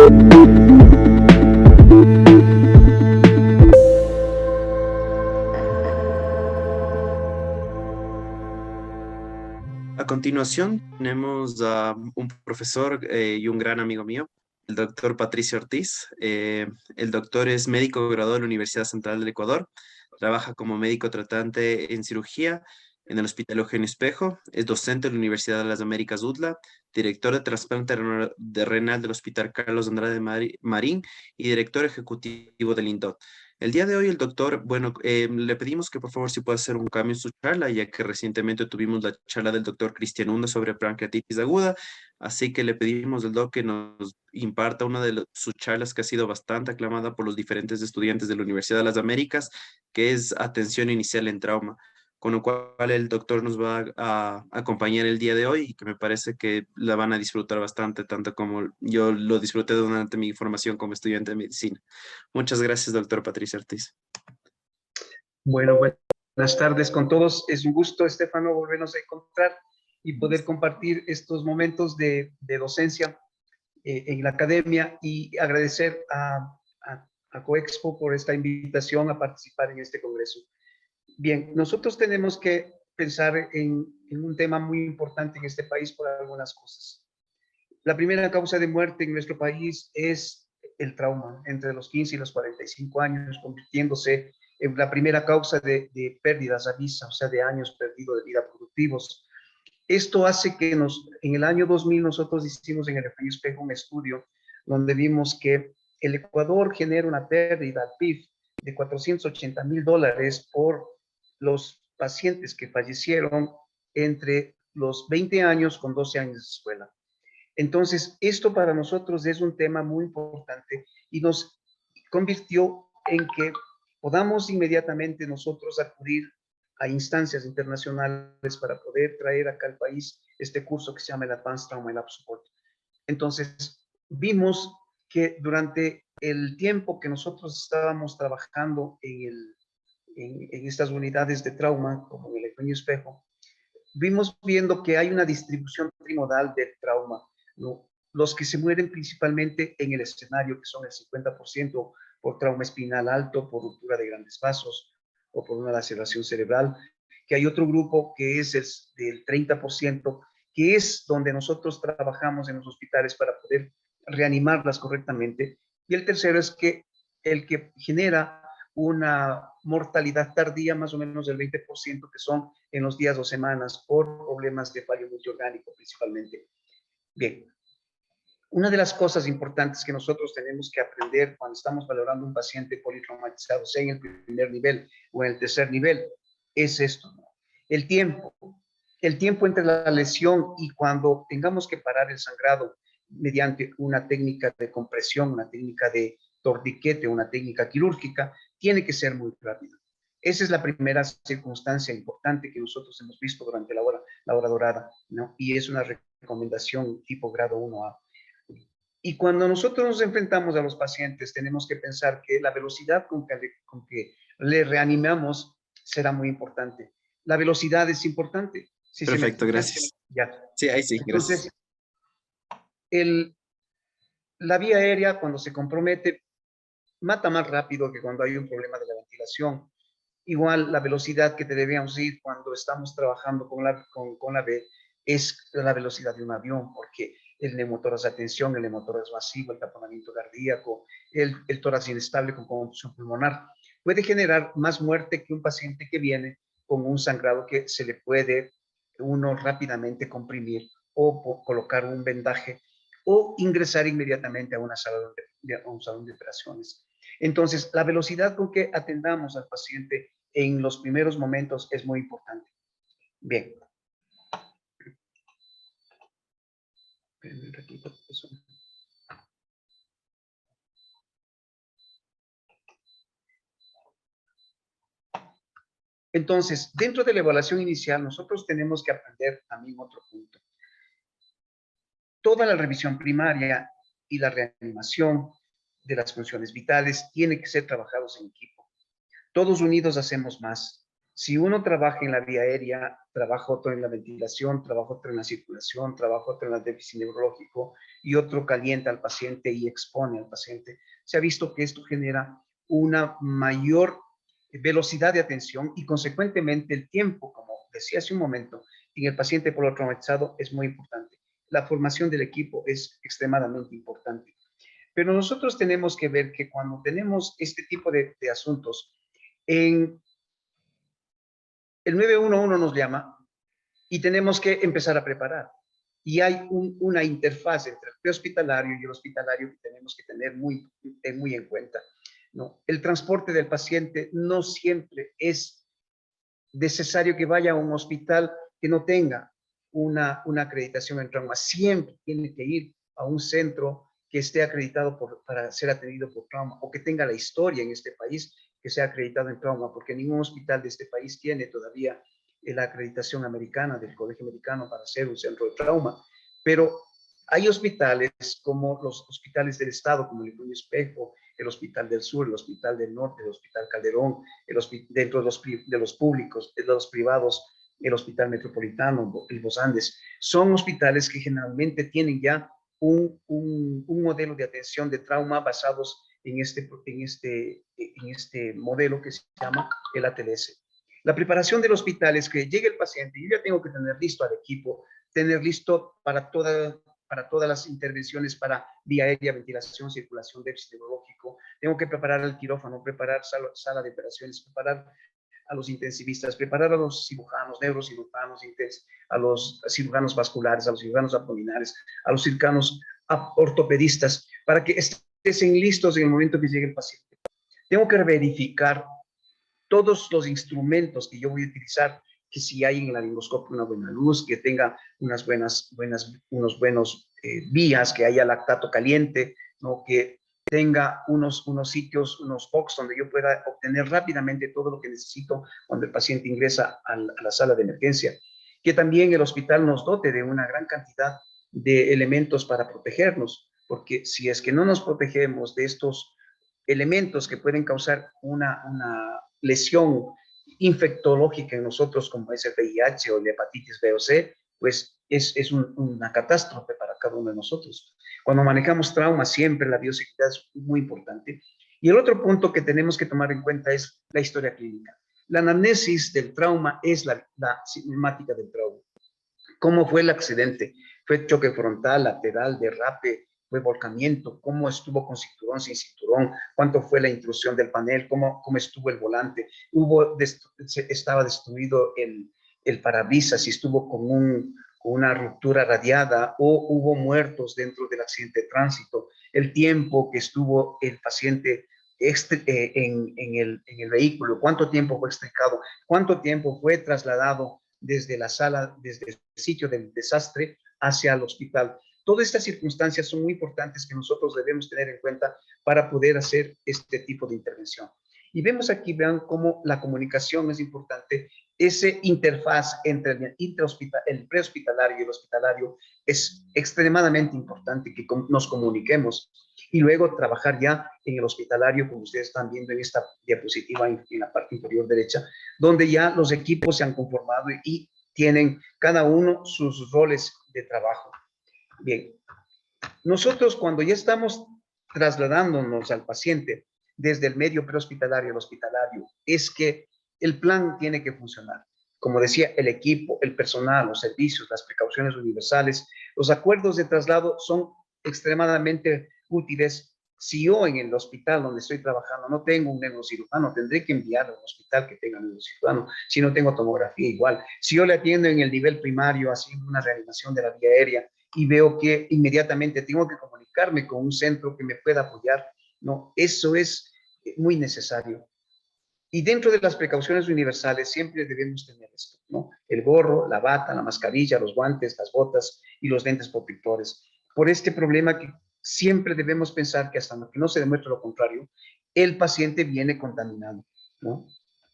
A continuación, tenemos a un profesor y un gran amigo mío, el doctor Patricio Ortiz. El doctor es médico graduado de la Universidad Central del Ecuador, trabaja como médico tratante en cirugía en el Hospital Eugenio Espejo, es docente de la Universidad de las Américas UDLA, director de trasplante renal del Hospital Carlos Andrade Marín y director ejecutivo del INDOT. El día de hoy el doctor, bueno, le pedimos que por favor si puede hacer un cambio en su charla, ya que recientemente tuvimos la charla del doctor Cristian Hunda sobre pancreatitis aguda, así que le pedimos al doc que nos imparta una de sus charlas que ha sido bastante aclamada por los diferentes estudiantes de la Universidad de las Américas, que es atención inicial en trauma, con lo cual el doctor nos va a acompañar el día de hoy y que me parece que la van a disfrutar bastante, tanto como yo lo disfruté durante mi formación como estudiante de medicina. Muchas gracias, doctor Patricio Ortiz. Bueno, buenas tardes con todos. Es un gusto, Estefano, volvernos a encontrar y poder compartir estos momentos de docencia en la academia y agradecer a Coexpo por esta invitación a participar en este congreso. Bien, nosotros tenemos que pensar en un tema muy importante en este país por algunas cosas. La primera causa de muerte en nuestro país es el trauma, entre los 15 y los 45 años, convirtiéndose en la primera causa de pérdidas a vista, o sea, de años perdidos de vida productivos. Esto hace que en el año 2000 nosotros hicimos en el Eugenio Espejo un estudio donde vimos que el Ecuador genera una pérdida al PIB de $480,000 por los pacientes que fallecieron entre los 20 años con 12 años de escuela. Entonces, esto para nosotros es un tema muy importante y nos convirtió en que podamos inmediatamente nosotros acudir a instancias internacionales para poder traer acá al país este curso que se llama el Advanced Trauma Lab Support. Entonces, vimos que durante el tiempo que nosotros estábamos trabajando en estas unidades de trauma, como en el Eugenio Espejo, vimos viendo que hay una distribución trimodal del trauma, ¿no? Los que se mueren principalmente en el escenario, que son el 50% por trauma espinal alto, por ruptura de grandes vasos o por una laceración cerebral, que hay otro grupo que es del 30%, que es donde nosotros trabajamos en los hospitales para poder reanimarlas correctamente, y el tercero es que el que genera una mortalidad tardía más o menos del 20%, que son en los días o semanas por problemas de fallo multiorgánico principalmente. Bien, una de las cosas importantes que nosotros tenemos que aprender cuando estamos valorando un paciente politraumatizado, sea en el primer nivel o en el tercer nivel, es esto, ¿no? El tiempo. El tiempo entre la lesión y cuando tengamos que parar el sangrado mediante una técnica de compresión, una técnica de torniquete, una técnica quirúrgica, tiene que ser muy rápido. Esa es la primera circunstancia importante que nosotros hemos visto durante la hora dorada, ¿no? Y es una recomendación tipo grado 1A. Y cuando nosotros nos enfrentamos a los pacientes, tenemos que pensar que la velocidad con que le reanimamos será muy importante. La velocidad es importante. Si Perfecto, gracias. ya. Sí, ahí sí, Entonces, gracias. la vía aérea, cuando se compromete, mata más rápido que cuando hay un problema de la ventilación. Igual la velocidad que debemos ir cuando estamos trabajando con la B es la velocidad de un avión, porque el neumotórax a tensión, el neumotórax masivo, el taponamiento cardíaco, el tórax inestable con contusión pulmonar, puede generar más muerte que un paciente que viene con un sangrado que se le puede uno rápidamente comprimir o colocar un vendaje o ingresar inmediatamente a un salón de operaciones. Entonces, la velocidad con que atendamos al paciente en los primeros momentos es muy importante. Bien. Entonces, dentro de la evaluación inicial, nosotros tenemos que aprender también otro punto. Toda la revisión primaria y la reanimación de las funciones vitales tiene que ser trabajados en equipo. Todos unidos hacemos más. Si uno trabaja en la vía aérea, trabaja otro en la ventilación, trabaja otro en la circulación, trabaja otro en el déficit neurológico y otro calienta al paciente y expone al paciente. Se ha visto que esto genera una mayor velocidad de atención y consecuentemente el tiempo, como decía hace un momento, en el paciente politraumatizado es muy importante. La formación del equipo es extremadamente importante. Pero nosotros tenemos que ver que cuando tenemos este tipo de asuntos, en el 911 nos llama y tenemos que empezar a preparar. Y hay una interfaz entre el prehospitalario y el hospitalario que tenemos que tener muy en cuenta, ¿no? El transporte del paciente no siempre es necesario que vaya a un hospital que no tenga una acreditación en trauma. Siempre tiene que ir a un centro que esté acreditado para ser atendido por trauma o que tenga la historia en este país que sea acreditado en trauma, porque ningún hospital de este país tiene todavía la acreditación americana del Colegio Americano para ser un centro de trauma. Pero hay hospitales como los hospitales del Estado, como el Antonio Espejo, el Hospital del Sur, el Hospital del Norte, el Hospital Calderón, dentro de los públicos, de los privados, el Hospital Metropolitano, el Los Andes. Son hospitales que generalmente tienen ya un modelo de atención de trauma basados en este modelo que se llama el ATLS. La preparación del hospital es que llegue el paciente y yo ya tengo que tener listo al equipo, tener listo para todas las intervenciones para vía aérea, ventilación, circulación, déficit neurológico. Tengo que preparar el quirófano, preparar sala de operaciones, preparar a los intensivistas, preparar a los cirujanos, neurocirujanos, a los cirujanos vasculares, a los cirujanos abdominales, a los cirujanos ortopedistas, para que estén listos en el momento que llegue el paciente. Tengo que verificar todos los instrumentos que yo voy a utilizar, que si hay en el laringoscopio una buena luz, que tenga unos buenos vías, que haya lactato caliente, ¿no? Que tenga unos sitios, unos box donde yo pueda obtener rápidamente todo lo que necesito cuando el paciente ingresa a la sala de emergencia. Que también el hospital nos dote de una gran cantidad de elementos para protegernos, porque si es que no nos protegemos de estos elementos que pueden causar una lesión infectológica en nosotros, como es el VIH o la hepatitis B o C, pues es una catástrofe para cada uno de nosotros. Cuando manejamos trauma, siempre la bioseguridad es muy importante. Y el otro punto que tenemos que tomar en cuenta es la historia clínica. La anamnesis del trauma es la cinemática del trauma. ¿Cómo fue el accidente? ¿Fue choque frontal, lateral, derrape? ¿Fue volcamiento? ¿Cómo estuvo con cinturón, sin cinturón? ¿Cuánto fue la intrusión del panel? ¿Cómo estuvo el volante? ¿Estaba destruido el parabrisas? ¿Si estuvo con una ruptura radiada o hubo muertos dentro del accidente de tránsito? El tiempo que estuvo el paciente en el vehículo, cuánto tiempo fue extricado, cuánto tiempo fue trasladado desde la sala, desde el sitio del desastre hacia el hospital. Todas estas circunstancias son muy importantes que nosotros debemos tener en cuenta para poder hacer este tipo de intervención. Y vemos aquí, vean cómo la comunicación es importante. Ese interfaz entre el prehospitalario y el hospitalario es extremadamente importante que nos comuniquemos y luego trabajar ya en el hospitalario, como ustedes están viendo en esta diapositiva en la parte inferior derecha, donde ya los equipos se han conformado y tienen cada uno sus roles de trabajo. Bien, nosotros cuando ya estamos trasladándonos al paciente desde el medio prehospitalario al hospitalario, es que el plan tiene que funcionar. Como decía, el equipo, el personal, los servicios, las precauciones universales, los acuerdos de traslado son extremadamente útiles. Si yo en el hospital donde estoy trabajando no tengo un neurocirujano, tendré que enviarlo a un hospital que tenga neurocirujano. Si no tengo tomografía, igual. Si yo le atiendo en el nivel primario haciendo una reanimación de la vía aérea y veo que inmediatamente tengo que comunicarme con un centro que me pueda apoyar, no, eso es muy necesario. Y dentro de las precauciones universales siempre debemos tener esto, ¿no? El gorro, la bata, la mascarilla, los guantes, las botas y los lentes protectores. Por este problema que siempre debemos pensar que hasta que no se demuestre lo contrario, el paciente viene contaminado, ¿no?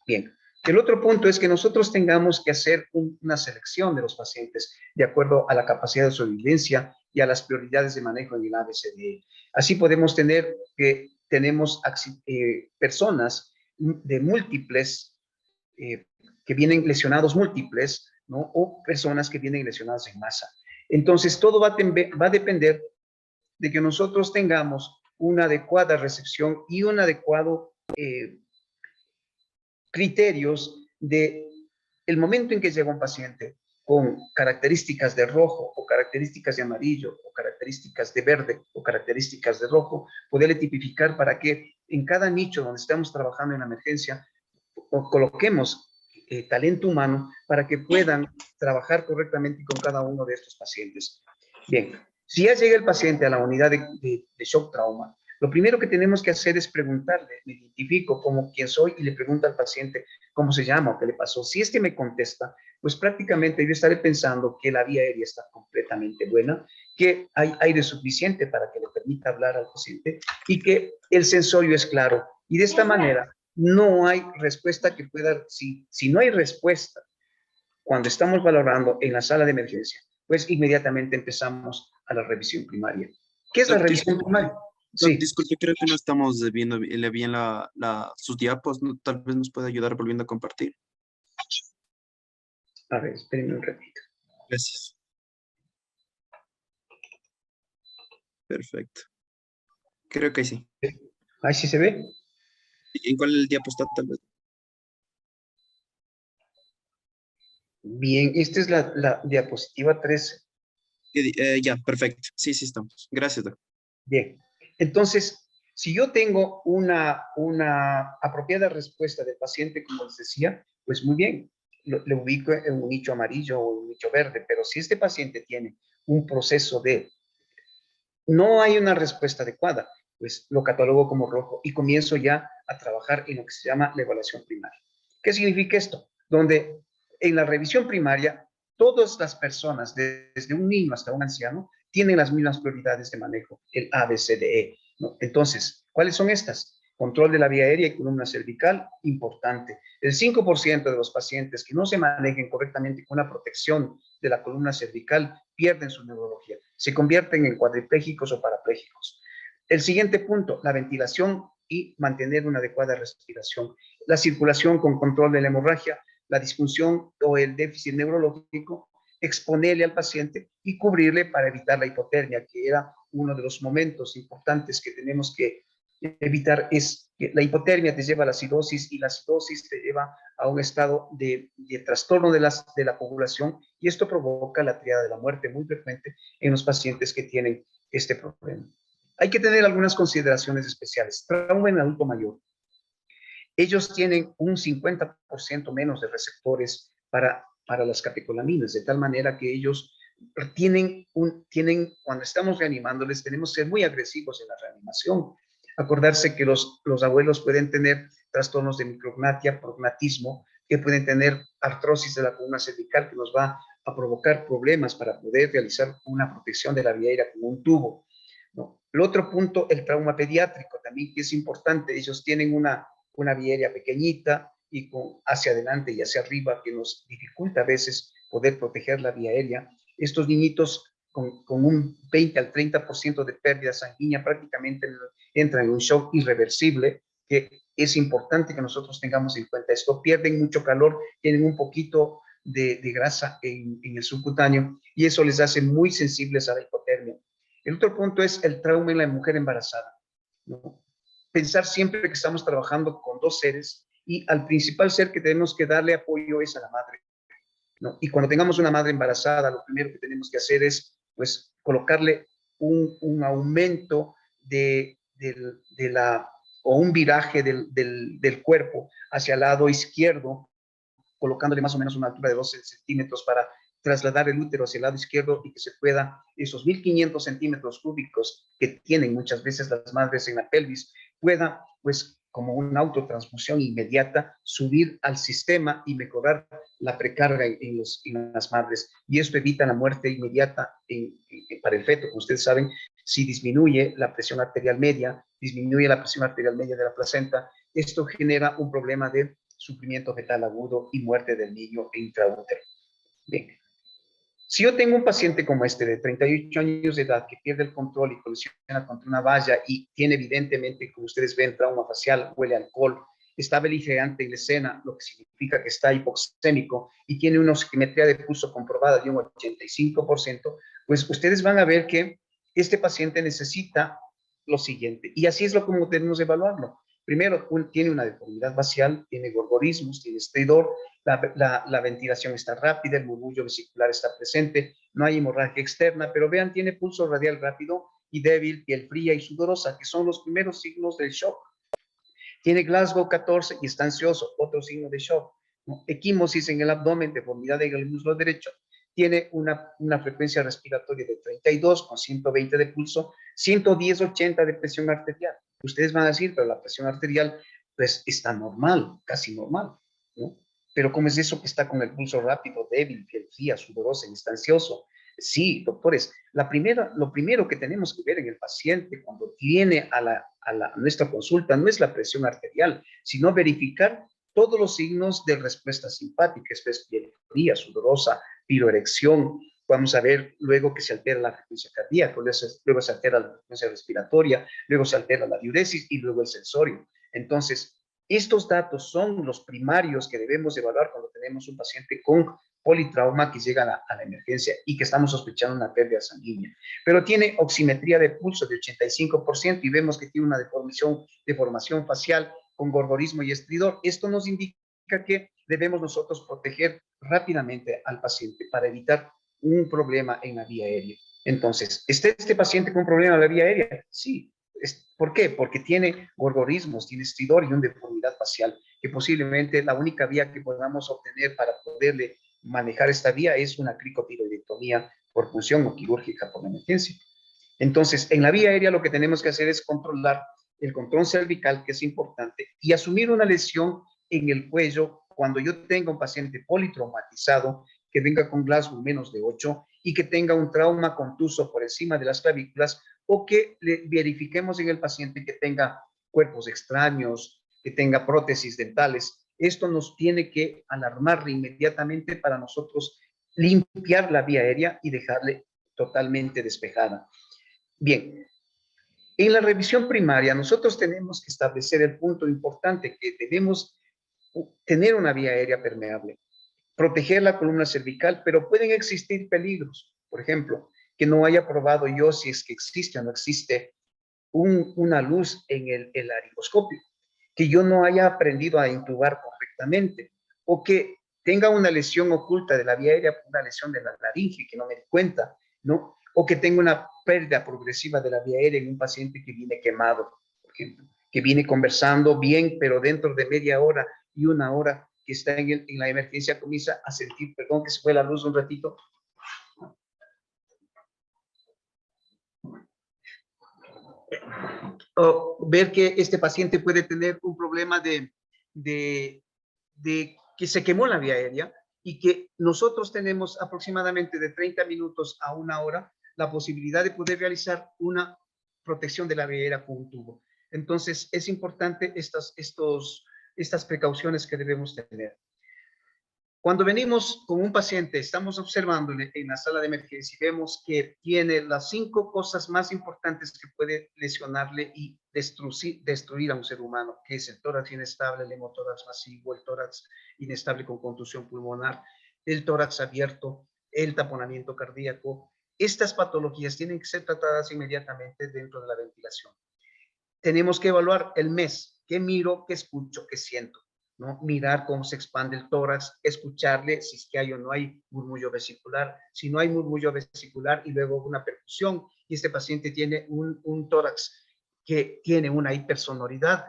Bien. El otro punto es que nosotros tengamos que hacer una selección de los pacientes de acuerdo a la capacidad de sobrevivencia y a las prioridades de manejo en el ABCDE. Así podemos tener que tenemos personas de múltiples que vienen lesionados múltiples, ¿no? O personas que vienen lesionadas en masa. Entonces, todo va a depender de que nosotros tengamos una adecuada recepción y un adecuado criterios de el momento en que llega un paciente con características de rojo o características de amarillo o características de verde o características de rojo, poderle tipificar para que en cada nicho donde estamos trabajando en la emergencia o coloquemos talento humano para que puedan trabajar correctamente con cada uno de estos pacientes. Bien, si ya llega el paciente a la unidad de shock trauma, lo primero que tenemos que hacer es preguntarle, me identifico como quién soy y le pregunto al paciente cómo se llama o qué le pasó. Si es que me contesta, pues prácticamente yo estaré pensando que la vía aérea está completamente buena, que hay aire suficiente para que le permita hablar al paciente y que el sensorio es claro. Y de esta manera no hay respuesta que pueda, si no hay respuesta cuando estamos valorando en la sala de emergencia, pues inmediatamente empezamos a la revisión primaria. ¿Qué es la revisión primaria? Sí. Disculpe, creo que no estamos viendo bien sus diapos, ¿no? Tal vez nos puede ayudar volviendo a compartir. A ver, espérenme un ratito. Gracias. Perfecto. Creo que sí. Ahí sí se ve. ¿En cuál diapo está tal vez? Bien, esta es la diapositiva 13. Ya, perfecto. Sí, estamos. Gracias, doctor. Bien, entonces, si yo tengo una apropiada respuesta del paciente, como les decía, pues muy bien, le ubico en un nicho amarillo o un nicho verde, pero si este paciente tiene un proceso de no hay una respuesta adecuada, pues lo catalogo como rojo y comienzo ya a trabajar en lo que se llama la evaluación primaria. ¿Qué significa esto? Donde en la revisión primaria, todas las personas, desde un niño hasta un anciano, tienen las mismas prioridades de manejo, el ABCDE, ¿no? Entonces, ¿cuáles son estas? Control de la vía aérea y columna cervical, importante. El 5% de los pacientes que no se manejen correctamente con una protección de la columna cervical pierden su neurología, se convierten en cuadripléjicos o parapléjicos. El siguiente punto, la ventilación y mantener una adecuada respiración. La circulación con control de la hemorragia, la disfunción o el déficit neurológico, exponerle al paciente y cubrirle para evitar la hipotermia, que era uno de los momentos importantes que tenemos que evitar. Es que la hipotermia te lleva a la acidosis y la acidosis te lleva a un estado de trastorno de la población y esto provoca la triada de la muerte muy frecuente en los pacientes que tienen este problema. Hay que tener algunas consideraciones especiales. Trauma en adulto mayor. Ellos tienen un 50% menos de receptores para las catecolaminas, de tal manera que ellos tienen, cuando estamos reanimándoles, tenemos que ser muy agresivos en la reanimación. Acordarse que los abuelos pueden tener trastornos de micrognatia, prognatismo, que pueden tener artrosis de la columna cervical, que nos va a provocar problemas para poder realizar una protección de la vía aérea con un tubo, ¿no? El otro punto, el trauma pediátrico, también que es importante. Ellos tienen una vía aérea pequeñita y hacia adelante y hacia arriba, que nos dificulta a veces poder proteger la vía aérea. Estos niñitos con un 20 al 30% de pérdida sanguínea prácticamente entran en un shock irreversible, que es importante que nosotros tengamos en cuenta esto. Pierden mucho calor, tienen un poquito de grasa en el subcutáneo y eso les hace muy sensibles a la hipotermia. El otro punto es el trauma en la mujer embarazada, ¿no? Pensar siempre que estamos trabajando con dos seres y al principal ser que tenemos que darle apoyo es a la madre, ¿no? Y cuando tengamos una madre embarazada, lo primero que tenemos que hacer es, pues, colocarle un aumento o un viraje del cuerpo hacia el lado izquierdo, colocándole más o menos una altura de 12 centímetros para trasladar el útero hacia el lado izquierdo y que se pueda, esos 1500 centímetros cúbicos que tienen muchas veces las madres en la pelvis, pueda, pues, como una autotransfusión inmediata, subir al sistema y mejorar la precarga en las madres. Y esto evita la muerte inmediata para el feto. Como ustedes saben, si disminuye la presión arterial media, disminuye la presión arterial media de la placenta, esto genera un problema de sufrimiento fetal agudo y muerte del niño intraútero. Bien. Si yo tengo un paciente como este de 38 años de edad que pierde el control y colisiona contra una valla y tiene evidentemente, como ustedes ven, trauma facial, huele a alcohol, está beligerante en la escena, lo que significa que está hipoxémico y tiene una oximetría de pulso comprobada de un 85%, pues ustedes van a ver que este paciente necesita lo siguiente. Y así es lo como debemos evaluarlo. Primero, tiene una deformidad facial, tiene gorgorismos, tiene estridor, la ventilación está rápida, el murmullo vesicular está presente, no hay hemorragia externa, pero vean, tiene pulso radial rápido y débil, piel fría y sudorosa, que son los primeros signos del shock. Tiene Glasgow 14 y está ansioso, otro signo de shock. ¿No? Equimosis en el abdomen, deformidad en el muslo derecho. Tiene una frecuencia respiratoria de 32 con 120 de pulso, 110-80 de presión arterial. Ustedes van a decir, pero la presión arterial pues está normal, casi normal, ¿no? Pero ¿cómo es eso que está con el pulso rápido, débil, piel fría, sudorosa y está ansioso? Sí, doctores, lo primero que tenemos que ver en el paciente cuando viene a nuestra consulta no es la presión arterial, sino verificar todos los signos de respuesta simpática, esto es piel fría, sudorosa, piroerección. Vamos a ver luego que se altera la frecuencia cardíaca, luego se altera la frecuencia respiratoria, luego se altera la diuresis y luego el sensorio. Entonces, estos datos son los primarios que debemos evaluar cuando tenemos un paciente con politrauma que llega a la emergencia y que estamos sospechando una pérdida sanguínea. Pero tiene oximetría de pulso de 85% y vemos que tiene una deformación facial con gorgorismo y estridor. Esto nos indica que debemos nosotros proteger rápidamente al paciente para evitar un problema en la vía aérea. Entonces, ¿está este paciente con un problema en la vía aérea? Sí. ¿Por qué? Porque tiene gorgorismos, tiene estridor y una deformidad facial, que posiblemente la única vía que podamos obtener para poderle manejar esta vía es una cricotiroidectomía por punción o quirúrgica por emergencia. Entonces, en la vía aérea lo que tenemos que hacer es controlar el control cervical, que es importante, y asumir una lesión en el cuello cuando yo tenga un paciente politraumatizado que venga con Glasgow menos de 8 y que tenga un trauma contuso por encima de las clavículas, o que verifiquemos en el paciente que tenga cuerpos extraños, que tenga prótesis dentales. Esto nos tiene que alarmar inmediatamente para nosotros limpiar la vía aérea y dejarle totalmente despejada. Bien, en la revisión primaria nosotros tenemos que establecer el punto importante que debemos tener una vía aérea permeable, proteger la columna cervical, pero pueden existir peligros. Por ejemplo, que no haya probado yo si es que existe o no existe una luz en el laringoscopio, que yo no haya aprendido a intubar correctamente, o que tenga una lesión oculta de la vía aérea, una lesión de la laringe que no me di cuenta, ¿no? O que tenga una pérdida progresiva de la vía aérea en un paciente que viene quemado, por ejemplo, que viene conversando bien, pero dentro de media hora y una hora que está en la emergencia comienza a sentir, perdón, que se fue la luz un ratito. O ver que este paciente puede tener un problema de que se quemó la vía aérea y que nosotros tenemos aproximadamente de 30 minutos a una hora la posibilidad de poder realizar una protección de la vía aérea con un tubo. Entonces, es importante estas precauciones que debemos tener. Cuando venimos con un paciente, estamos observando en la sala de emergencia y vemos que tiene las 5 cosas más importantes que puede lesionarle y destruir a un ser humano, que es el tórax inestable, el hemotórax masivo, el tórax inestable con contusión pulmonar, el tórax abierto, el taponamiento cardíaco. Estas patologías tienen que ser tratadas inmediatamente dentro de la ventilación. Tenemos que evaluar el mes, qué miro, qué escucho, qué siento. ¿No? Mirar cómo se expande el tórax, escucharle si es que hay o no hay murmullo vesicular. Si no hay murmullo vesicular y luego una percusión y este paciente tiene un tórax que tiene una hipersonoridad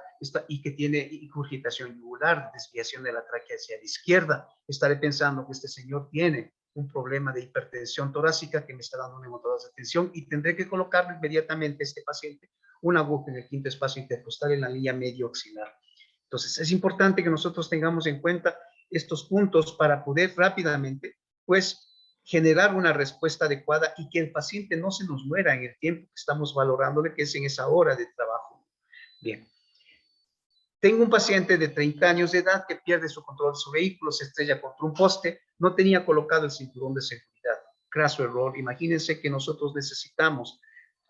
y que tiene ingurgitación yugular, desviación de la tráquea hacia la izquierda, estaré pensando que este señor tiene un problema de hipertensión torácica que me está dando un hemotoras de tensión y tendré que colocarle inmediatamente a este paciente una aguja en el quinto espacio intercostal en la línea medio axilar. Entonces, es importante que nosotros tengamos en cuenta estos puntos para poder rápidamente, pues, generar una respuesta adecuada y que el paciente no se nos muera en el tiempo que estamos valorándole, que es en esa hora de trabajo. Bien. Tengo un paciente de 30 años de edad que pierde su control de su vehículo, se estrella contra un poste, no tenía colocado el cinturón de seguridad. Craso error. Imagínense que nosotros necesitamos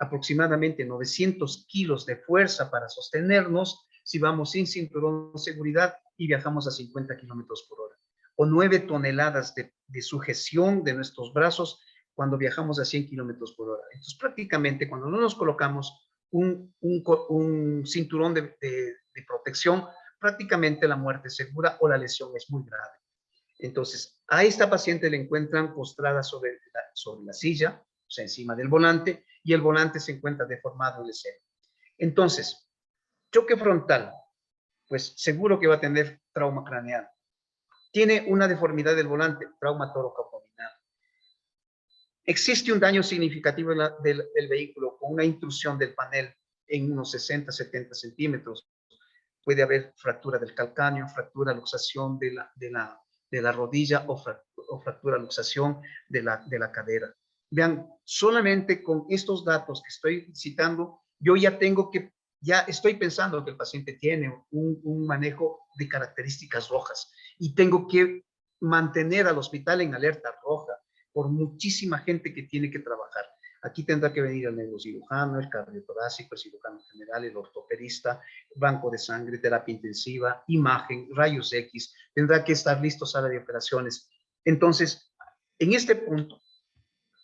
aproximadamente 900 kilos de fuerza para sostenernos si vamos sin cinturón de seguridad y viajamos a 50 kilómetros por hora. O 9 toneladas de sujeción de nuestros brazos cuando viajamos a 100 kilómetros por hora. Entonces, prácticamente, cuando no nos colocamos un cinturón de protección, prácticamente la muerte es segura o la lesión es muy grave. Entonces, a esta paciente le encuentran postrada sobre la silla, o sea, encima del volante, y el volante se encuentra deformado en el centro. Entonces, choque frontal, pues seguro que va a tener trauma craneal. Tiene una deformidad del volante, trauma tóraco-abdominal. Existe un daño significativo del vehículo con una intrusión del panel en unos 60-70 centímetros. Puede haber fractura del calcáneo, fractura, luxación de la rodilla o fractura, luxación de la cadera. Vean, solamente con estos datos que estoy citando, yo ya estoy pensando que el paciente tiene un manejo de características rojas y tengo que mantener al hospital en alerta roja por muchísima gente que tiene que trabajar. Aquí tendrá que venir el neurocirujano, el cardiotorácico, el cirujano general, el ortopedista, banco de sangre, terapia intensiva, imagen, rayos X. Tendrá que estar listo sala de operaciones. Entonces, en este punto,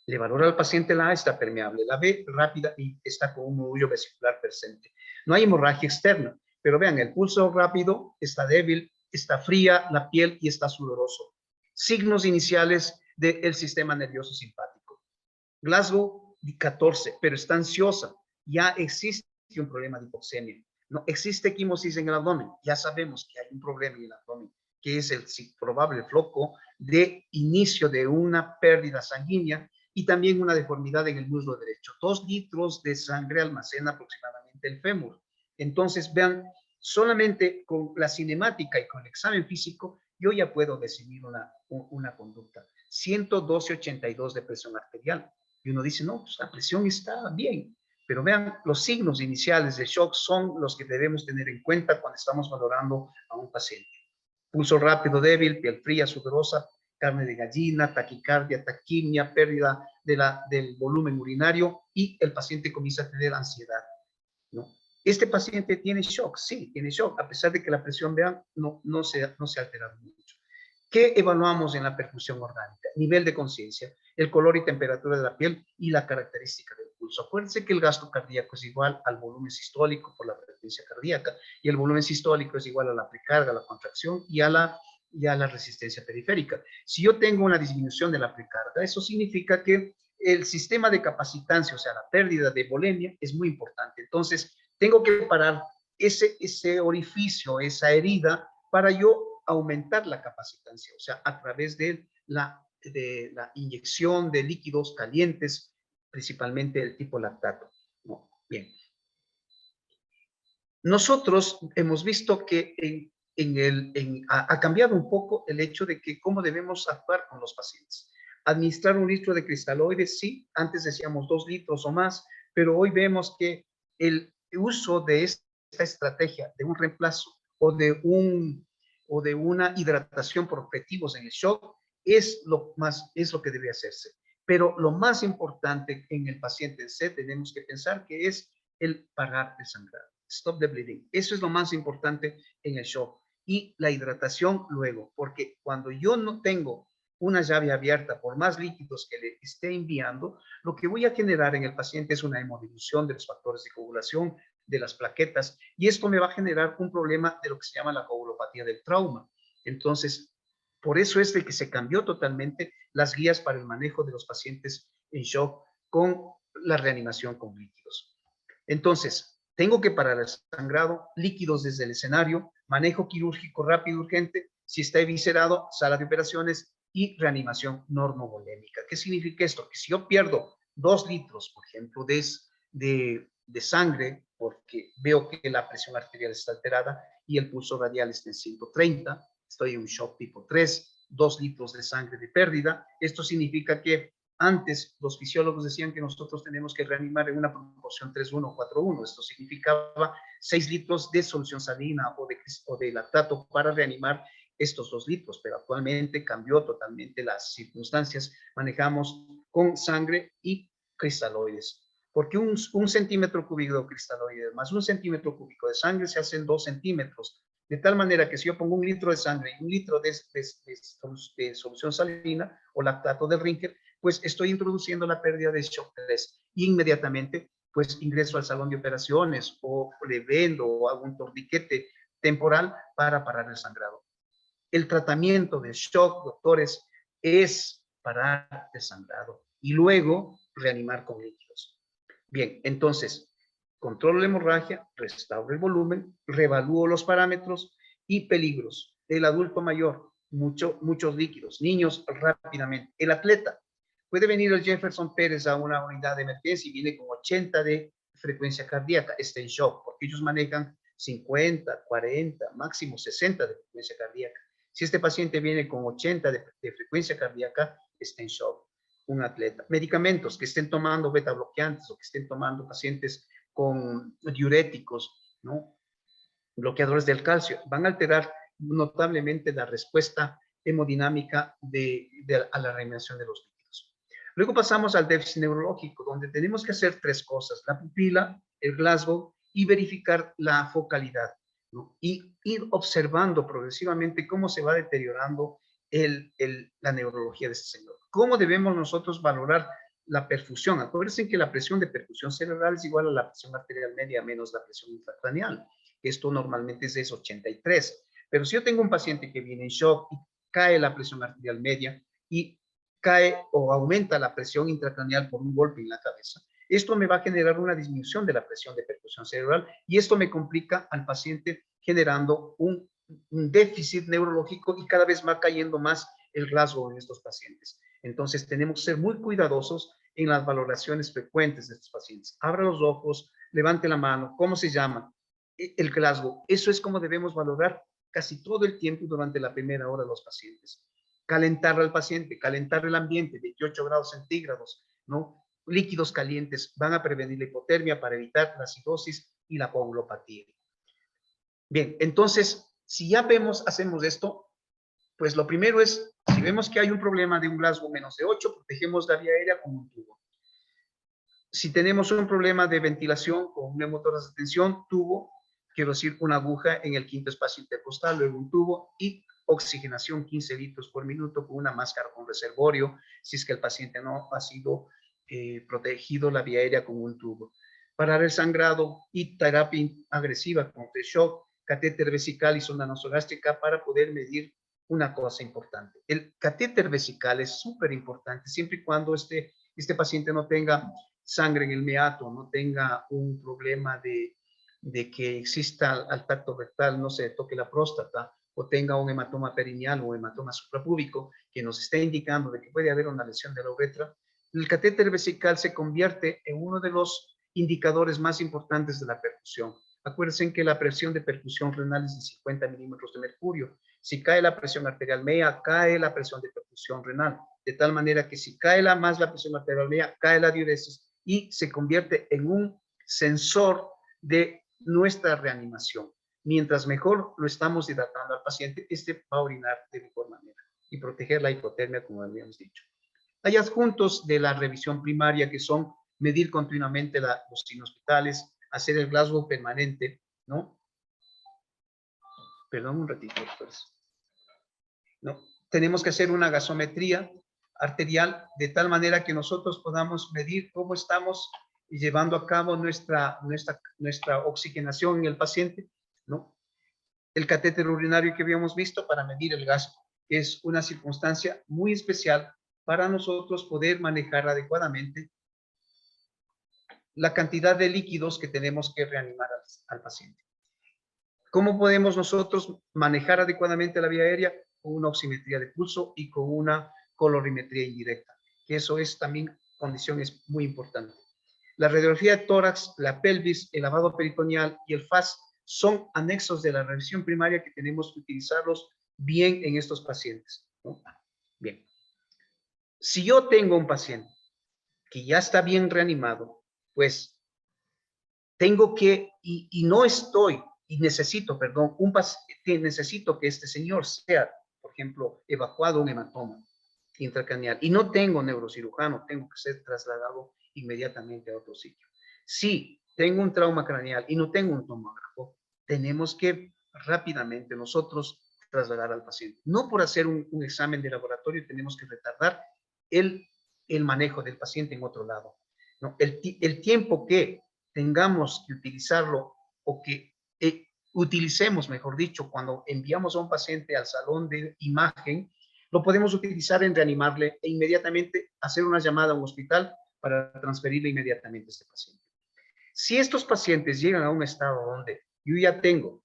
le valora al paciente la A, está permeable, la B, rápida y está con un murmullo vesicular presente. No hay hemorragia externa, pero vean, el pulso rápido está débil, está fría la piel y está sudoroso. Signos iniciales del sistema nervioso simpático. Glasgow 14, pero está ansiosa. Ya existe un problema de hipoxemia. No existe quimosis en el abdomen. Ya sabemos que hay un problema en el abdomen, que es el probable foco de inicio de una pérdida sanguínea y también una deformidad en el muslo derecho. 2 litros de sangre almacena aproximadamente el fémur. Entonces, vean, solamente con la cinemática y con el examen físico, yo ya puedo decidir una conducta. 112/82 de presión arterial. Y uno dice, no, pues la presión está bien. Pero vean, los signos iniciales de shock son los que debemos tener en cuenta cuando estamos valorando a un paciente. Pulso rápido débil, piel fría, sudorosa, carne de gallina, taquicardia, taquimia, pérdida del volumen urinario y el paciente comienza a tener ansiedad, ¿no? Este paciente tiene shock, sí, tiene shock, a pesar de que la presión, vean, no se ha alterado mucho. ¿Qué evaluamos en la perfusión orgánica? Nivel de conciencia, el color y temperatura de la piel y la característica del pulso. Acuérdense que el gasto cardíaco es igual al volumen sistólico por la frecuencia cardíaca y el volumen sistólico es igual a la precarga, a la contracción y a la resistencia periférica. Si yo tengo una disminución de la precarga, eso significa que el sistema de capacitancia, o sea, la pérdida de volemia, es muy importante. Entonces, tengo que parar ese orificio, esa herida, para yo aumentar la capacitancia, o sea, a través de la inyección de líquidos calientes, principalmente el tipo lactato. No, bien. Nosotros hemos visto que ha cambiado un poco el hecho de que cómo debemos actuar con los pacientes. Administrar 1 litro de cristaloides, sí, antes decíamos 2 litros o más, pero hoy vemos que el uso de esta estrategia de un reemplazo o de una hidratación por objetivos en el shock es lo que debe hacerse. Pero lo más importante en el paciente en C tenemos que pensar que es el parar el sangrado. Stop the bleeding. Eso es lo más importante en el shock. Y la hidratación luego, porque cuando yo no tengo una llave abierta, por más líquidos que le esté enviando, lo que voy a generar en el paciente es una hemodilución de los factores de coagulación, de las plaquetas, y esto me va a generar un problema de lo que se llama la coagulopatía del trauma. Entonces, por eso es de que se cambió totalmente las guías para el manejo de los pacientes en shock con la reanimación con líquidos. Entonces, tengo que parar el sangrado, líquidos desde el escenario, manejo quirúrgico rápido, urgente, si está eviscerado, sala de operaciones y reanimación normovolémica. ¿Qué significa esto? Que si yo pierdo 2 litros, por ejemplo, de sangre, porque veo que la presión arterial está alterada y el pulso radial está en 130, estoy en un shock tipo 3, 2 litros de sangre de pérdida, esto significa que antes los fisiólogos decían que nosotros tenemos que reanimar en una proporción 3:1 o 4:1. Esto significaba 6 litros de solución salina o de lactato para reanimar estos 2 litros, pero actualmente cambió totalmente las circunstancias. Manejamos con sangre y cristaloides. porque un centímetro cúbico de cristaloides más un centímetro cúbico de sangre se hacen 2 centímetros. De tal manera que si yo pongo 1 litro de sangre y 1 litro de solución salina o lactato de Rinker, pues estoy introduciendo la pérdida de shock 3. Inmediatamente, pues ingreso al salón de operaciones o le vendo o hago un torniquete temporal para parar el sangrado. El tratamiento de shock, doctores, es parar el sangrado y luego reanimar con líquidos. Bien, entonces, controlo la hemorragia, restauro el volumen, revalúo los parámetros y peligros. El adulto mayor, muchos líquidos. Niños, rápidamente. El atleta, puede venir el Jefferson Pérez a una unidad de emergencia y viene con 80 de frecuencia cardíaca, está en shock, porque ellos manejan 50, 40, máximo 60 de frecuencia cardíaca. Si este paciente viene con 80 de frecuencia cardíaca, está en shock. Un atleta. Medicamentos que estén tomando beta bloqueantes o que estén tomando pacientes con diuréticos, ¿no? Bloqueadores del calcio, van a alterar notablemente la respuesta hemodinámica a la reanimación de los líquidos. Luego pasamos al déficit neurológico, donde tenemos que hacer 3 cosas: la pupila, el Glasgow y verificar la focalidad, ¿no? Y ir observando progresivamente cómo se va deteriorando la neurología de este señor. ¿Cómo debemos nosotros valorar la perfusión? Acuérdense que la presión de perfusión cerebral es igual a la presión arterial media menos la presión intracraneal. Esto normalmente es 83. Pero si yo tengo un paciente que viene en shock y cae la presión arterial media y cae o aumenta la presión intracraneal por un golpe en la cabeza, esto me va a generar una disminución de la presión de perfusión cerebral y esto me complica al paciente generando un déficit neurológico y cada vez va cayendo más el rasgo en estos pacientes. Entonces tenemos que ser muy cuidadosos en las valoraciones frecuentes de estos pacientes. Abra los ojos, levante la mano, ¿cómo se llama? El Glasgow. Eso es como debemos valorar casi todo el tiempo durante la primera hora de los pacientes. Calentar al paciente, calentar el ambiente, 28 grados centígrados, ¿no? Líquidos calientes van a prevenir la hipotermia para evitar la acidosis y la coagulopatía. Bien, entonces, si ya hacemos esto, pues lo primero es, si vemos que hay un problema de un Glasgow menos de 8, protegemos la vía aérea con un tubo. Si tenemos un problema de ventilación con un neumotórax de tensión, tubo, quiero decir, una aguja en el quinto espacio intercostal, luego un tubo y oxigenación 15 litros por minuto con una máscara con reservorio, si es que el paciente no ha sido protegido la vía aérea con un tubo. Parar el sangrado y terapia agresiva con shock, catéter vesical y sonda nasogástrica para poder medir una cosa importante. El catéter vesical es súper importante siempre y cuando este paciente no tenga sangre en el meato, no tenga un problema de que exista al tacto rectal, no se toque la próstata, o tenga un hematoma perineal o hematoma suprapúbico que nos está indicando de que puede haber una lesión de la uretra, el catéter vesical se convierte en uno de los indicadores más importantes de la perfusión. Acuérdense que la presión de perfusión renal es de 50 milímetros de mercurio. Si cae la presión arterial media, cae la presión de perfusión renal. De tal manera que si cae más la presión arterial media, cae la diuresis y se convierte en un sensor de nuestra reanimación. Mientras mejor lo estamos hidratando al paciente, este va a orinar de mejor manera y proteger la hipotermia, como habíamos dicho. Hay adjuntos de la revisión primaria que son medir continuamente los signos vitales, hacer el Glasgow permanente, ¿no? Perdón un ratito, pues. ¿No? Tenemos que hacer una gasometría arterial de tal manera que nosotros podamos medir cómo estamos llevando a cabo nuestra oxigenación en el paciente, ¿no? El catéter urinario que habíamos visto para medir el gas es una circunstancia muy especial para nosotros poder manejar adecuadamente la cantidad de líquidos que tenemos que reanimar al paciente. ¿Cómo podemos nosotros manejar adecuadamente la vía aérea? Con una oximetría de pulso y con una colorimetría indirecta, que eso es también condiciones muy importantes. La radiografía de tórax, la pelvis, el lavado peritoneal y el FAS son anexos de la revisión primaria que tenemos que utilizarlos bien en estos pacientes, ¿no? Bien. Si yo tengo un paciente que ya está bien reanimado, pues tengo que, y no estoy, y necesito, perdón, necesito que este señor sea, por ejemplo, evacuado un hematoma intracraneal, y no tengo neurocirujano, tengo que ser trasladado inmediatamente a otro sitio. Si tengo un trauma craneal y no tengo un tomógrafo, tenemos que rápidamente nosotros trasladar al paciente. No por hacer un examen de laboratorio tenemos que retardar el manejo del paciente en otro lado. ¿No? El tiempo que tengamos que utilizarlo o que utilicemos, mejor dicho, cuando enviamos a un paciente al salón de imagen, lo podemos utilizar en reanimarle e inmediatamente hacer una llamada a un hospital para transferirle inmediatamente a este paciente. Si estos pacientes llegan a un estado donde yo ya tengo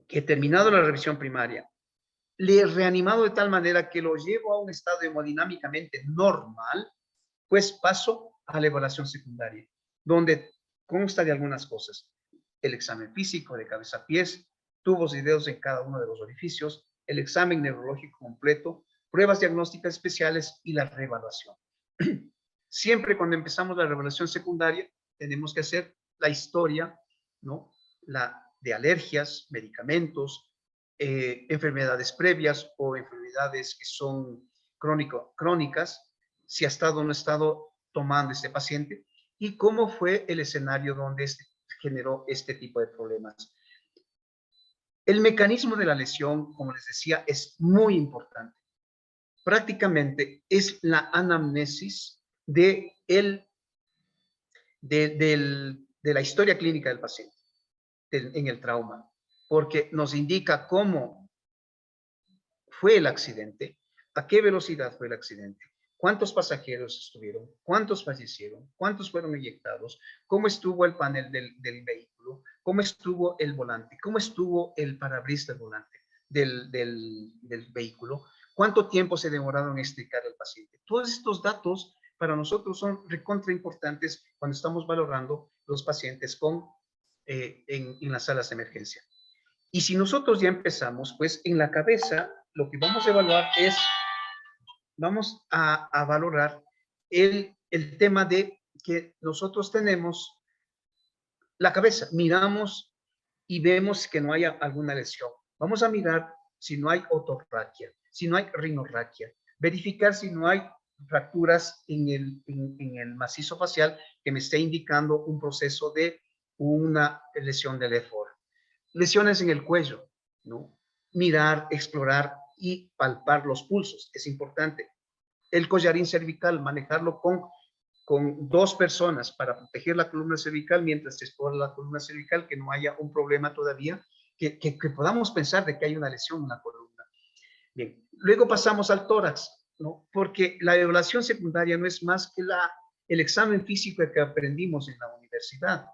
que terminado la revisión primaria, le he reanimado de tal manera que lo llevo a un estado hemodinámicamente normal, pues paso a la evaluación secundaria, donde consta de algunas cosas. El examen físico de cabeza a pies, tubos y dedos en cada uno de los orificios, el examen neurológico completo, pruebas diagnósticas especiales y la reevaluación. Siempre cuando empezamos la reevaluación secundaria, tenemos que hacer la historia, ¿no? De alergias, medicamentos, enfermedades previas o enfermedades que son crónicas, si ha estado o no ha estado tomando este paciente y cómo fue el escenario donde generó este tipo de problemas. El mecanismo de la lesión, como les decía, es muy importante. Prácticamente es la anamnesis de la historia clínica del paciente en el trauma, porque nos indica cómo fue el accidente, a qué velocidad fue el accidente, cuántos pasajeros estuvieron, cuántos fallecieron, cuántos fueron eyectados, cómo estuvo el panel del vehículo, cómo estuvo el volante, cómo estuvo el parabrisas del volante del vehículo, cuánto tiempo se demoraron en explicar al paciente. Todos estos datos para nosotros son recontra importantes cuando estamos valorando los pacientes en las salas de emergencia. Y si nosotros ya empezamos, pues en la cabeza lo que vamos a evaluar es, vamos a valorar el tema de que nosotros tenemos la cabeza, miramos y vemos que no haya alguna lesión. Vamos a mirar si no hay otorraquia, si no hay rinorraquia, verificar si no hay fracturas en el macizo facial que me esté indicando un proceso de una lesión del EFOR. Lesiones en el cuello, ¿no? Mirar, explorar y palpar los pulsos, es importante. El collarín cervical, manejarlo con dos personas para proteger la columna cervical mientras se explora la columna cervical, que no haya un problema todavía, que podamos pensar de que hay una lesión en la columna. Bien, luego pasamos al tórax, ¿no? Porque la evaluación secundaria no es más que el examen físico que aprendimos en la universidad.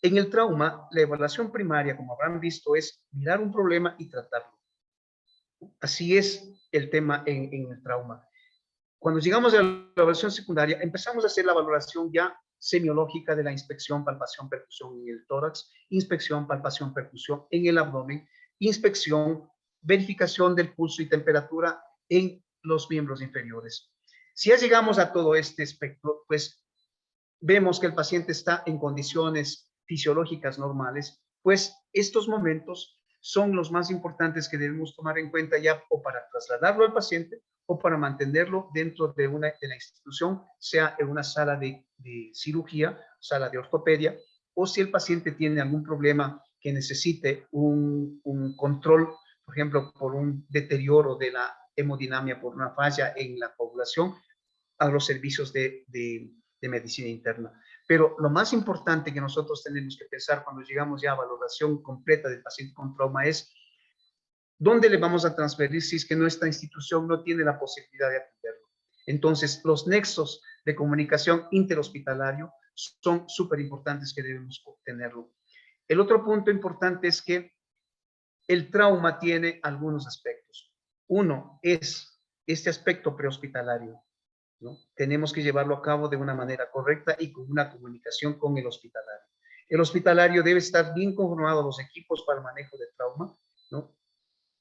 En el trauma, la evaluación primaria, como habrán visto, es mirar un problema y tratarlo. Así es el tema en el trauma. Cuando llegamos a la evaluación secundaria, empezamos a hacer la valoración ya semiológica de la inspección, palpación, percusión en el tórax, inspección, palpación, percusión en el abdomen, inspección, verificación del pulso y temperatura en los miembros inferiores. Si ya llegamos a todo este espectro, pues vemos que el paciente está en condiciones fisiológicas normales, pues estos momentos son los más importantes que debemos tomar en cuenta ya o para trasladarlo al paciente o para mantenerlo dentro de la institución, sea en una sala de cirugía, sala de ortopedia, o si el paciente tiene algún problema que necesite un control, por ejemplo, por un deterioro de la hemodinamia por una falla en la coagulación, a los servicios de medicina interna. Pero lo más importante que nosotros tenemos que pensar cuando llegamos ya a valoración completa del paciente con trauma es dónde le vamos a transferir si es que nuestra institución no tiene la posibilidad de atenderlo. Entonces, los nexos de comunicación interhospitalario son súper importantes que debemos tenerlo. El otro punto importante es que el trauma tiene algunos aspectos. Uno es este aspecto prehospitalario, ¿no? Tenemos que llevarlo a cabo de una manera correcta y con una comunicación con el hospitalario. El hospitalario debe estar bien conformado los equipos para el manejo de trauma, ¿no?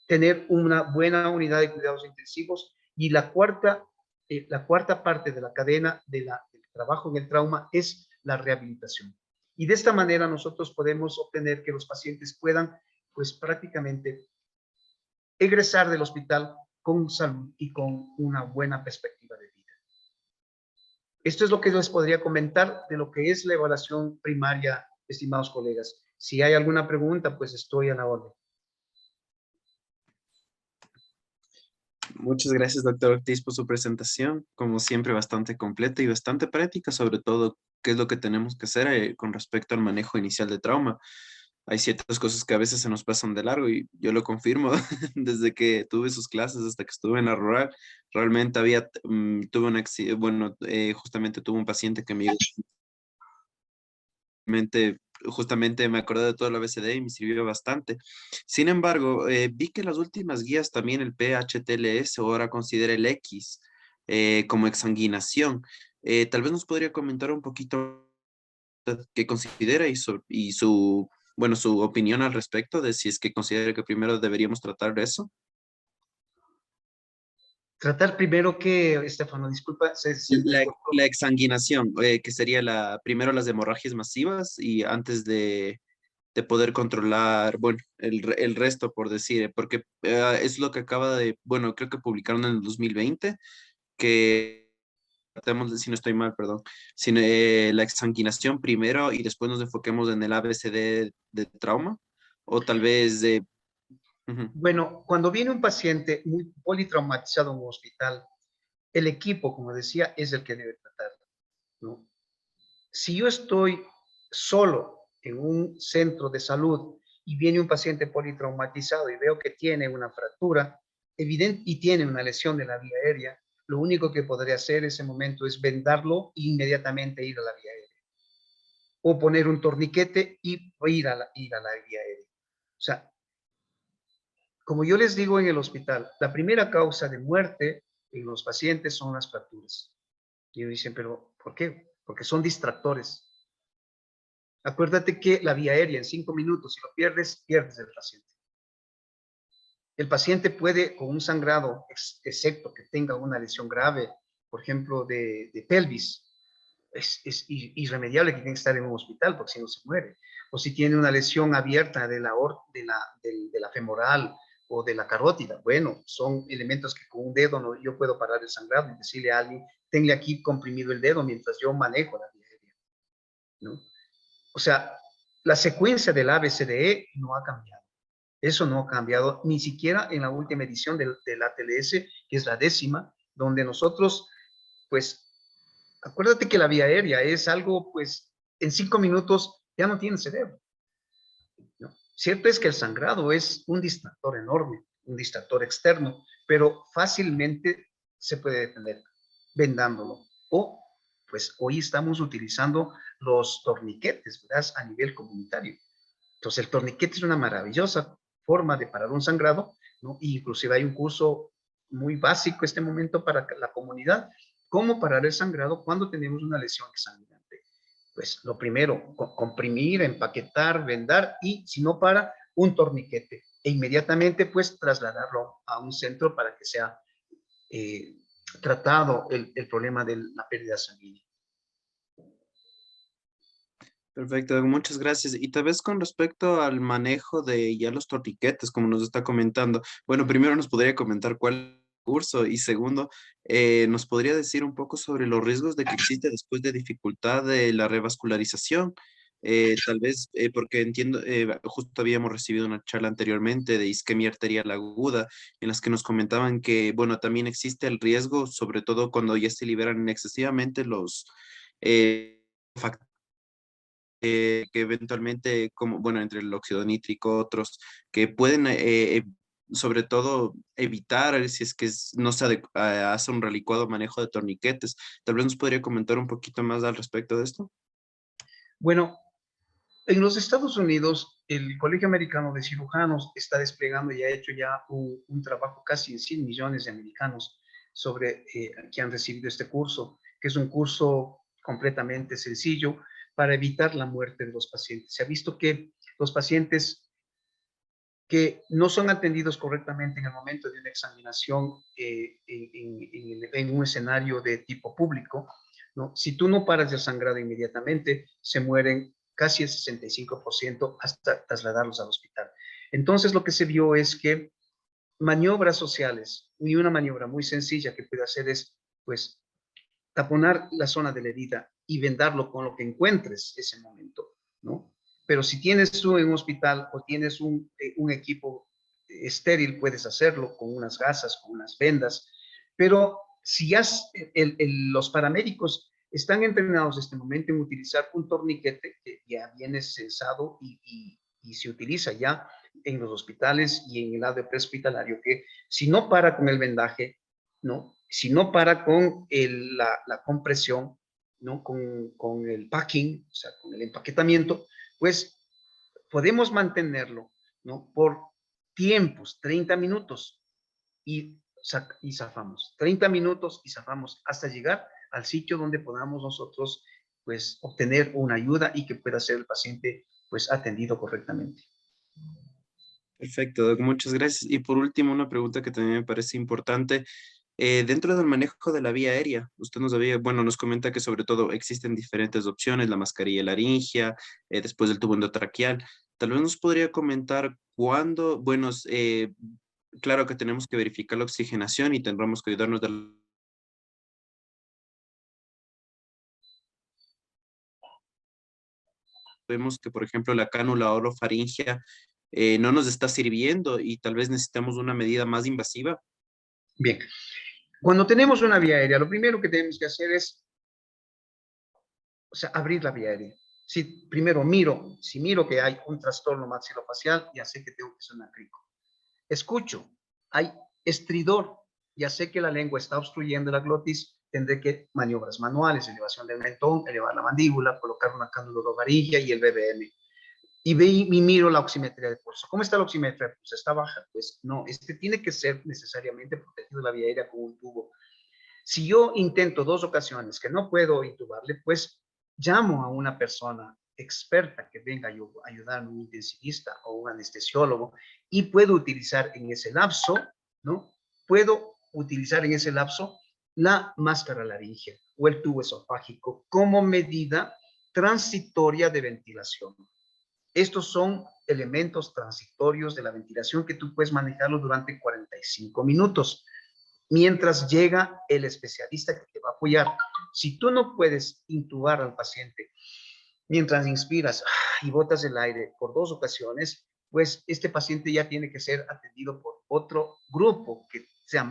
Tener una buena unidad de cuidados intensivos y la cuarta parte de la cadena del trabajo en el trauma es la rehabilitación. Y de esta manera nosotros podemos obtener que los pacientes puedan, pues prácticamente, egresar del hospital con salud y con una buena perspectiva de vida. Esto es lo que les podría comentar de lo que es la evaluación primaria, estimados colegas. Si hay alguna pregunta, pues estoy a la orden. Muchas gracias, doctor Ortiz, por su presentación. Como siempre, bastante completa y bastante práctica, sobre todo qué es lo que tenemos que hacer con respecto al manejo inicial de trauma. Hay ciertas cosas que a veces se nos pasan de largo y yo lo confirmo desde que tuve sus clases hasta que estuve en la rural. Realmente tuve un accidente, bueno, justamente tuve un paciente que me justamente me acordé de todo el ABCD y me sirvió bastante. Sin embargo, vi que las últimas guías también el PHTLS ahora considera el X como exsanguinación. Tal vez nos podría comentar un poquito qué considera bueno, su opinión al respecto de si es que considera que primero deberíamos tratar eso. Tratar primero que, Estefano, disculpa, se entrecortó. La exsanguinación, que sería primero las hemorragias masivas y antes de poder controlar, bueno, el resto, por decir, porque es lo que bueno, creo que publicaron en el 2020, que tratemos de, si no estoy mal, perdón, la exsanguinación primero y después nos enfoquemos en el ABCD de trauma, o tal vez de... Ujú. Bueno, cuando viene un paciente muy politraumatizado en un hospital, el equipo, como decía, es el que debe tratarlo, ¿no? Si yo estoy solo en un centro de salud y viene un paciente politraumatizado y veo que tiene una fractura evidente y tiene una lesión de la vía aérea, lo único que podría hacer en ese momento es vendarlo e inmediatamente ir a la vía aérea. O poner un torniquete y ir a la vía aérea. O sea, como yo les digo en el hospital, la primera causa de muerte en los pacientes son las fracturas. Y ellos dicen, pero ¿por qué? Porque son distractores. Acuérdate que la vía aérea en 5 minutos, si lo pierdes, pierdes el paciente. El paciente puede, con un sangrado, excepto que tenga una lesión grave, por ejemplo, de pelvis, es irremediable que tiene que estar en un hospital porque si no se muere. O si tiene una lesión abierta de la femoral o de la carótida, bueno, son elementos que con un dedo no, yo puedo parar el sangrado y decirle a alguien, tenle aquí comprimido el dedo mientras yo manejo la vía aérea, ¿no? O sea, la secuencia del ABCDE no ha cambiado. Eso no ha cambiado ni siquiera en la última edición del ATLS, que es la 10ª, donde nosotros, pues, acuérdate que la vía aérea es algo, pues, en 5 minutos ya no tiene cerebro, ¿no? Cierto es que el sangrado es un distractor enorme, un distractor externo, pero fácilmente se puede detener vendándolo. O, pues, hoy estamos utilizando los torniquetes, ¿verdad? A nivel comunitario. Entonces, el torniquete es una maravillosa forma de parar un sangrado, ¿no? Y inclusive hay un curso muy básico en este momento para la comunidad, cómo parar el sangrado cuando tenemos una lesión exsanguinante. Pues lo primero, comprimir, empaquetar, vendar y si no para, un torniquete e inmediatamente pues trasladarlo a un centro para que sea eh, tratado el problema de la pérdida sanguínea. Perfecto, muchas gracias. Y tal vez con respecto al manejo de ya los torniquetes, como nos está comentando, bueno, primero nos podría comentar cuál es el curso y segundo, nos podría decir un poco sobre los riesgos de que existe después de dificultad de la revascularización. Tal vez, porque entiendo, justo habíamos recibido una charla anteriormente de isquemia arterial aguda, en las que nos comentaban que, bueno, también existe el riesgo, sobre todo cuando ya se liberan excesivamente los factores que eventualmente, como, bueno, entre el óxido nítrico, otros, que pueden, sobre todo, evitar si es que no se hace un relicuado manejo de torniquetes. Tal vez nos podría comentar un poquito más al respecto de esto. Bueno, en los Estados Unidos, el Colegio Americano de Cirujanos está desplegando y ha hecho ya un trabajo casi en 100 millones de americanos que han recibido este curso, que es un curso completamente sencillo para evitar la muerte de los pacientes. Se ha visto que los pacientes que no son atendidos correctamente en el momento de una examinación en un escenario de tipo público, ¿no? Si tú no paras el sangrado inmediatamente, se mueren casi el 65% hasta trasladarlos al hospital. Entonces, lo que se vio es que maniobras sociales, y una maniobra muy sencilla que puede hacer es, pues, taponar la zona de la herida y vendarlo con lo que encuentres ese momento, ¿no? Pero si tienes tú en un hospital o tienes un equipo estéril, puedes hacerlo con unas gasas, con unas vendas, pero si ya los paramédicos están entrenados en este momento en utilizar un torniquete que ya viene censado y se utiliza ya en los hospitales y en el lado prehospitalario, que si no para con el vendaje, ¿no? Si no para con la compresión, ¿no? Con el packing, o sea, con el empaquetamiento, pues podemos mantenerlo, ¿no? Por tiempos, 30 minutos, y zafamos. 30 minutos y zafamos hasta llegar al sitio donde podamos nosotros, pues, obtener una ayuda y que pueda ser el paciente, pues, atendido correctamente. Perfecto, Doc, muchas gracias. Y por último, una pregunta que también me parece importante. Dentro del manejo de la vía aérea, usted nos había, bueno, nos comenta que sobre todo existen diferentes opciones, la mascarilla laringia, después del tubo endotraqueal. Tal vez nos podría comentar cuándo, bueno, claro que tenemos que verificar la oxigenación y tendremos que ayudarnos de vemos que, por ejemplo, la cánula orofaringia no nos está sirviendo y tal vez necesitamos una medida más invasiva. Bien, cuando tenemos una vía aérea, lo primero que tenemos que hacer es, o sea, abrir la vía aérea. Si primero si miro que hay un trastorno maxilofacial, ya sé que tengo que hacer una crico. Escucho, hay estridor, ya sé que la lengua está obstruyendo la glotis, tendré que maniobras manuales, elevación del mentón, elevar la mandíbula, colocar una cánula orofaringia y el BBM. Y miro la oximetría de pulso. ¿Cómo está la oximetría de pulso? ¿Está baja? Pues no, tiene que ser necesariamente protegido la vía aérea con un tubo. Si yo intento 2 ocasiones que no puedo intubarle, pues llamo a una persona experta que venga a ayudarme, un intensivista o un anestesiólogo, y puedo utilizar en ese lapso, ¿no? Puedo utilizar en ese lapso la máscara laringea o el tubo esofágico como medida transitoria de ventilación. Estos son elementos transitorios de la ventilación que tú puedes manejarlo durante 45 minutos mientras llega el especialista que te va a apoyar. Si tú no puedes intubar al paciente mientras inspiras y botas el aire por 2 ocasiones, pues este paciente ya tiene que ser atendido por otro grupo que sea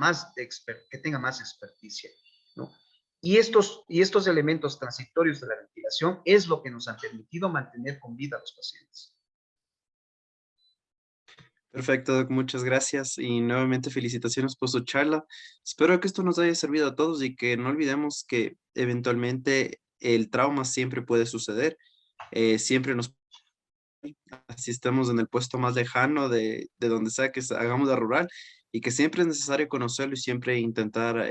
que tenga más experticia, ¿no? Y estos elementos transitorios de la ventilación es lo que nos han permitido mantener con vida a los pacientes. Perfecto, Doc, muchas gracias y nuevamente felicitaciones por su charla. Espero que esto nos haya servido a todos y que no olvidemos que eventualmente el trauma siempre puede suceder. Siempre nos, así estamos en el puesto más lejano de donde sea que hagamos la rural y que siempre es necesario conocerlo y siempre intentar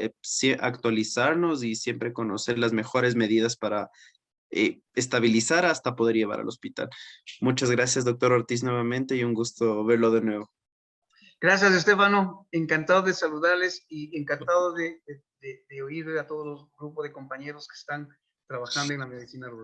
actualizarnos y siempre conocer las mejores medidas para estabilizar hasta poder llevar al hospital. Muchas gracias, doctor Ortiz, nuevamente y un gusto verlo de nuevo. Gracias, Estefano. Encantado de saludarles y encantado de oír a todos los grupos de compañeros que están trabajando en la medicina rural.